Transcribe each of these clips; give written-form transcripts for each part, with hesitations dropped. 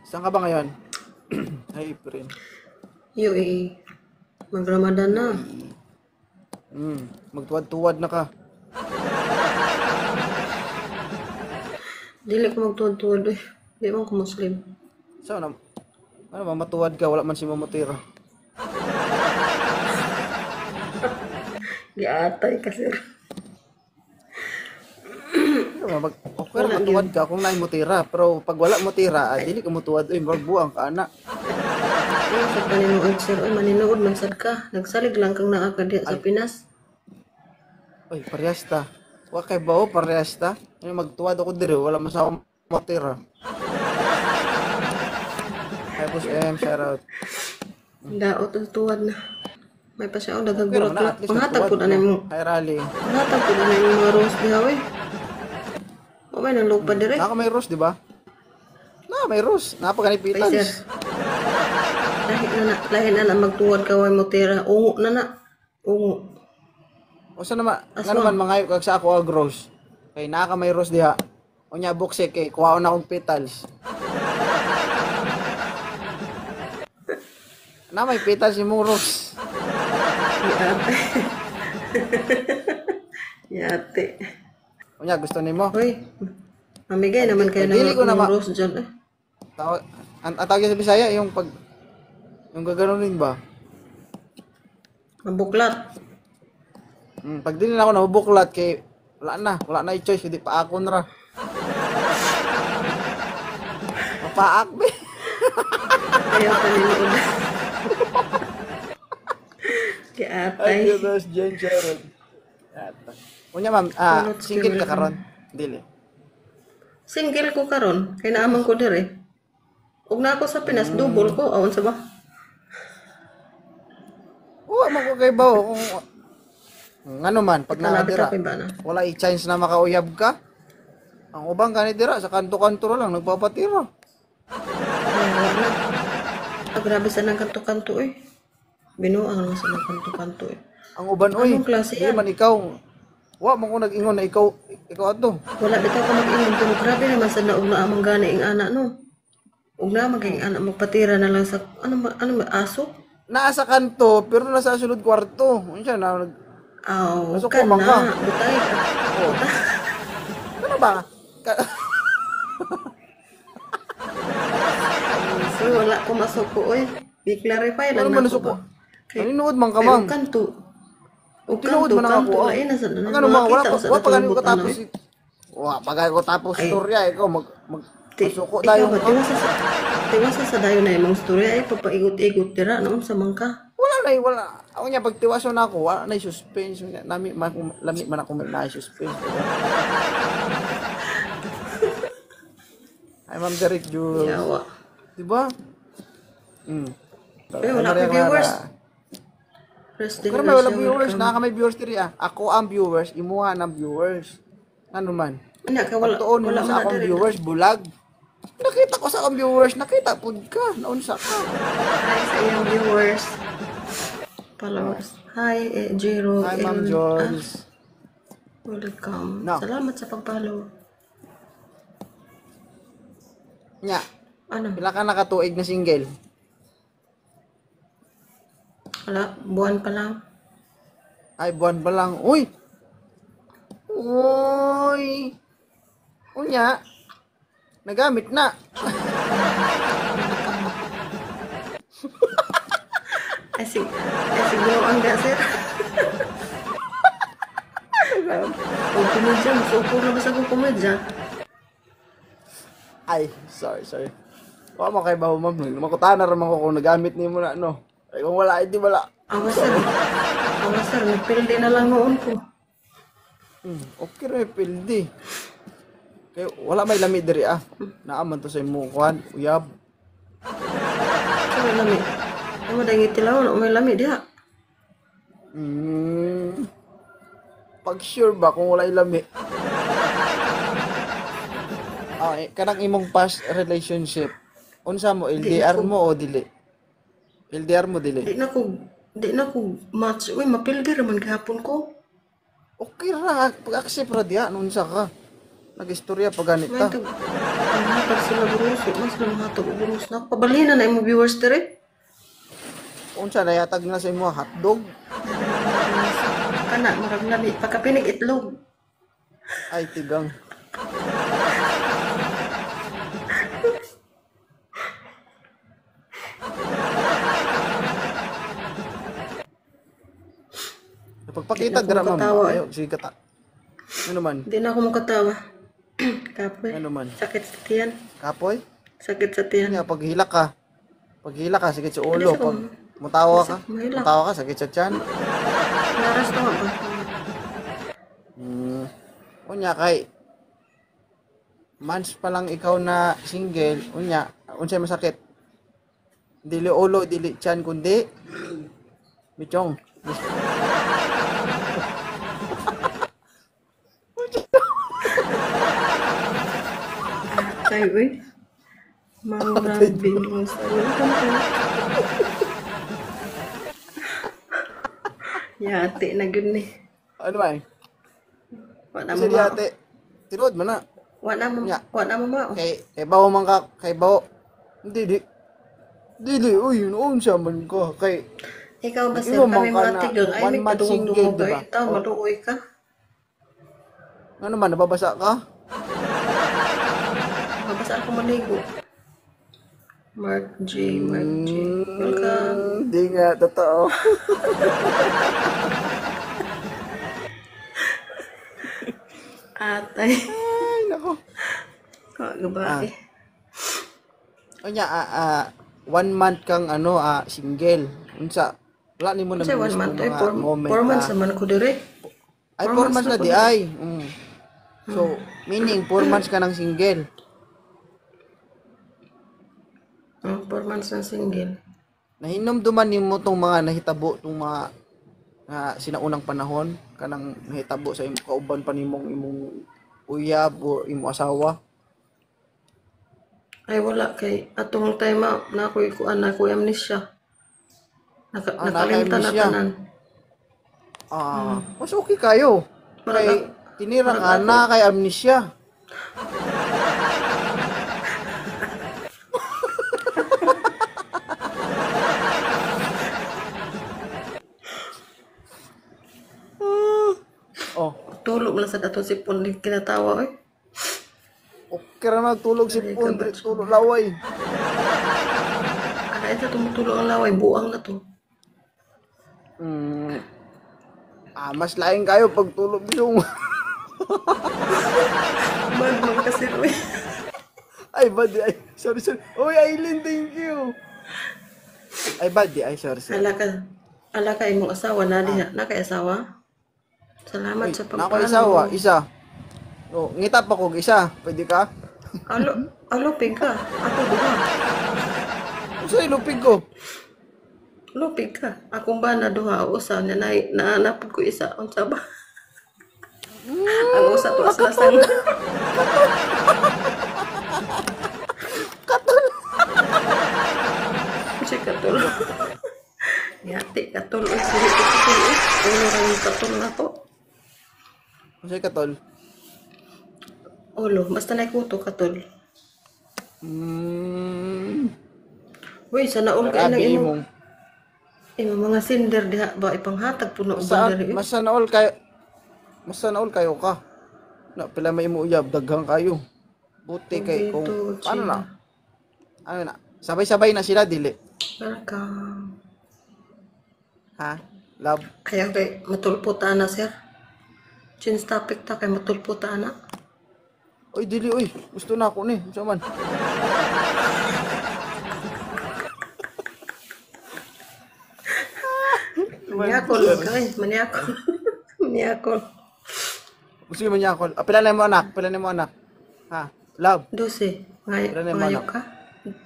Saan ka ba ngayon? Ay, April. UAE. Mag-Ramadan na. Magtuwad-tuwad na ka. Dili ko magtuwad-tuwad eh. Di man ko Muslim. So, ano mamatuwad ka, wala man si mamutira. Di atay kasi. Okay ra matuwad ka kung naay mutira, pero pag wala mutira, dili ka mutuwad oy, magbuang ka ana. Ay, sa paninood sir. Ay, maninood man sad ka. Nagsalig lang kang naa ka diya sa Pinas. Oy, parehas ta. Wa kay bao parehas ta. Ay magtuwad ako diri, wala man sa akong mutira. Ay, boss shout out. Daot ang tuwad na. May pa siya dagang Pero na bulak. at least Panghatag po natuwad na mo. Ay rally. Panghatag po na yung mga rose diha oy. O may nang lupa dire. Naka may rose, di ba? Na, may rose. Napakanipitan. Ay, sir. Lahi na magtuwad ka way mo tira. Ungo na na. Ungo. O sa naman, Aswa. nga naman mangayo kag sa ako ag rose. Kay naka may rose diha. O nya bukse kay kuha na akong petals. Na may petals imong rose. Yate. Yate. O nya gusto nimo? Hoy. Mamigay naman kayo Dili ko na ng rose dyan eh. Tawag ang tawag sa Bisaya yung pag yung gaganunin ba? Mabuklat. Pag dili na ako nabubuklat kay wala na i-choice hindi pa ako na. Mapaak be. Ayaw pa ninood. Kaya atay. Ay, das Jen Sharon. Unya ma'am, single ka karon? Dili. Single ko karon. Kaya naaman ko dire. Ug na ako sa Pinas, double ko. Awan sa ba? Oo, mo ko kay bawo kung ano man pag Kalapit nakadira. ako ba na? Wala i-chance na makauyab ka. Ang ubang kanidira sa kanto-kanto lang nagpapatira. Ay, wala na. Grabe sa nang kanto-kanto eh. Binuang lang sa nang kanto-kanto eh. Ang uban oy. Anong klase Di yan? man ikaw. Wa mo ko nag-ingon na ikaw ato. Wala bitaw ka mag-ingon pero grabe naman sa naog na amang gana ing anak no. Ug na maging anak magpatira na lang sa ano aso. Naa sa kanto pero nasa sulod kwarto. Unsa na Aw, Pasok ka ko, mangka. na. Butay ka. ano ba? So, wala ko masok ko oy. I-clarify Ano lang man na ko nasuko? ba. Naninuod man ka Pero ma'am. kanto. Ug Tinuod kanto, man ako. kanto. Ay, nasa na. Ano man wala Makita pa sa wa pa gani ko natulog, tapos. ano, eh. Wa pa gani ko tapos storya ikaw masuko Ikaw tayo. ba, tiwasa sa dayo na imong story ay papaigot-igot tira noon sa mangka. Wala. Ako niya pag tiwason ako, wala na suspense. Lami man ako na suspense. Ay ma'am Derek Jules. Yawa. Diba? Pero wala pa viewers. Pero may wala viewers, may viewers diri ah. Ako ang viewers, imuha ng viewers. Ano man? Ana ka wala Pagtuon mo wala sa man akong diri. viewers, bulag. Nakita ko sa akong viewers, nakita pud ka, naunsa ka. Hi sa iyong viewers. Followers. Hi, Jero. Hi Ma'am Jones. Welcome. No. Salamat sa pag-follow. Nya, Ano? pila ka nakatuig na single? Wala, buwan pa lang. Ay, buwan pa lang. Uy! Uy! Unya, nagamit na. Ay, siguro ang sir. Kung kumedya, masuko na ba sa kong kumedya? Ay, sorry. Wa mo kay bawo ma'am. Makutahan na raman ko kung nagamit ni mo na ano. Ay, kung wala, hindi wala. Awa sir, nagpildi na lang noon ko. Okay rin, pildi. Kaya wala may lami diri ah. Naaman to sa imong kuhan, uyab. So, may lami. Ay, madangit tilaw, may lami diha. Pag sure ba kung wala lami? Kanang imong past relationship. Unsa mo, LDR mo o dili? LDR mo dili? Di na ko match. Uy, mapildi raman gahapon ko. Okay ra, pag-accept ra diha, unsa ka? Nag-istorya pa ganita. Ang hatag sila buruso, mas lang hatag o burus na. Pabalhin na yung viewers dire. Unsa na yatag na sa imo hotdog? Kana, marag lami. Pagkapinig itlog. Ay tigang. Pagpakita Di na ako dira ma'am. makatawa, Ayo, sige kata. Ano man? Hindi na ako makatawa. Kapoy. Ano man? Sakit sa tiyan. Kapoy? Sakit sa tiyan. Kanya paghila ka. Paghila ka sakit sa ulo. Hindi sa Pag ulo. mutawa ka, Mahila. mutawa ka sakit sa tiyan. Naras na nga ba? Unya kay months pa lang ikaw na single, unya, unsay masakit? Dili ulo, dili tiyan kundi Michong. Tayo eh. Maurabing mo sa welcome po. Yate na gud ni. Ano ba? Wala mo Kasi ma. ate, tirod man na. Wala mo. Nya. Wala mo ma. Kay bawo man ka, kay bawo. Hindi, Dili, uy, noon siya man ka. Kay, Ikaw ba sir, Ikaw man kami ka mga na tigang, ay one may month single, kadungog-dungog diba? ay. Itaw, maluoy ka. ano man, nababasa ka? Mabasa ako maligo. Mark J. Welcome. Hindi nga, totoo. Atay. Ay, nako. Gabae. Onya, 1 month kang single. Unsa? Wala nimo na Kasi 1 miss month kung ay, mga moment 4 months na- naman ko dire. Ay, 4 4 months na ko di dire. ay. So, meaning 4 months ka ng single. 4 months na single. Nahinomduman nimo tong mga nahitabo tong mga sinaunang panahon kanang nahitabo sa imong kauban pa imong uyab o imong asawa. Ay wala kay atong time na ako'y kuan na ako'y amnesia. Nakalimtan na naka-amnesia. tanan. Mas okay kayo. Parang Kay tinira ka na kay amnesia. Oh, Tulog lang sa atong sipon din kinatawa eh. okay ra magtulog si Pon, tulog laway. Ana ito tumutulog ang laway, buang na to. Mas lain kayo pag tulog yung Bad man kasi eh. ay buddy, ay sorry. Oy, Aileen, thank you. Ay buddy, ay sorry. Ala ka imong asawa na diha, na kay asawa. Salamat sa Nako pagpano. isawa, isa. Oh, ngita pa ko isa. Pwede ka? Lupig ka. Ako duha. Usa ilupig ko. Lupig ka. Akong ba na duha usa na naanapod ko isa unsa ba? Ang usa to aslasang. Katul. Si katul. Yati katul uy sili katul uy. Ulo ra yung katul na to. Usa katol. Ulo, basta na kuto katul. Uy, sana all kay nang Grabe imong imong. mga sinder diha ba ipanghatag puno og Saan? bandari. Mas sanaol kayo ka. Na pila may mo uyab daghang kayo. Buti kay kung Dito, ano na. Ano na? Sabay-sabay na sila dili. Welcome. Ha? Love. Kaya kay matulpot ana sir. Change topic ta kay matulpot ana. Oy dili oy. Gusto na ako ni. Unsa man? Maniakol kay, maniakol. Maniakol. Gusto man niya ako. Pila na mo anak? Pila na mo anak? Ha? Love. 12. Wala na yung Ngayo ka?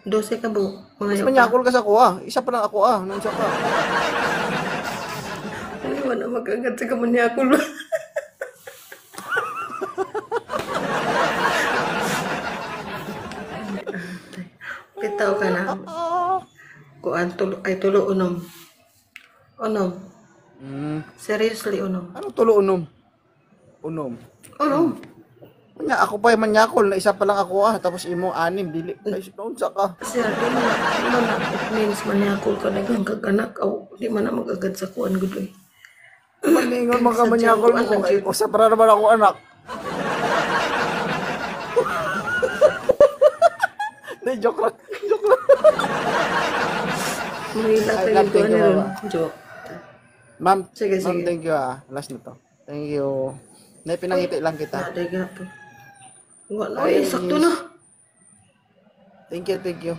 12 ka bu. Mas Ngayo ka. manyakol ka sa ako Isa pa lang ako Nung isa ka. Uy, wala mag-agad sa kamaniakol. Pitaw ka na. Kuan ay tulo unom. Unom. Seriously unom. Anong tulo unom? Unom. Unom. Nya ako pa yung manyakol na isa pa lang ako tapos imo anim dili na isip na unsa ka. Sir, di man na, it means manyakol ka na kang kaganak, o di man na magagad sa kuan gud eh. Maningon mga manyakol mo kung ay usa para naman ako anak. Di joke lang. Joke lang. Mahila Ay, kayo love, ko thank you, ano Mama. joke. Ma'am, Sige, ma'am, sige. thank you Last nito. Thank you. Nay pinangiti lang kita. Naday gapo. Wala Ay, sakto na. Thank you, thank you.